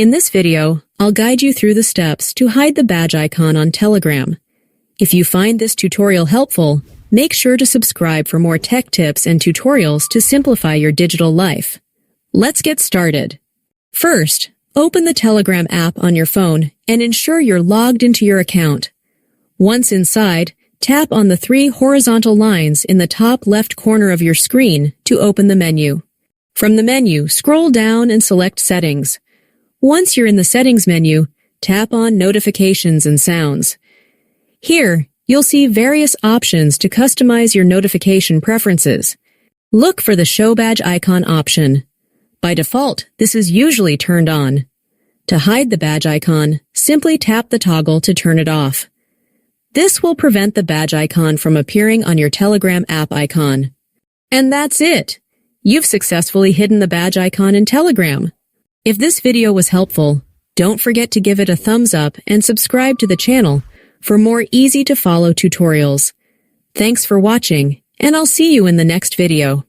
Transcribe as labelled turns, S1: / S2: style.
S1: In this video, I'll guide you through the steps to hide the badge icon on Telegram. If you find this tutorial helpful, make sure to subscribe for more tech tips and tutorials to simplify your digital life. Let's get started. First, open the Telegram app on your phone and ensure you're logged into your account. Once inside, tap on the 3 horizontal lines in the top left corner of your screen to open the menu. From the menu, scroll down and select Settings. Once you're in the Settings menu, tap on Notifications and Sounds. Here, you'll see various options to customize your notification preferences. Look for the Show Badge icon option. By default, this is usually turned on. To hide the badge icon, simply tap the toggle to turn it off. This will prevent the badge icon from appearing on your Telegram app icon. And that's it! You've successfully hidden the badge icon in Telegram. If this video was helpful, don't forget to give it a thumbs up and subscribe to the channel for more easy-to-follow tutorials. Thanks for watching, and I'll see you in the next video.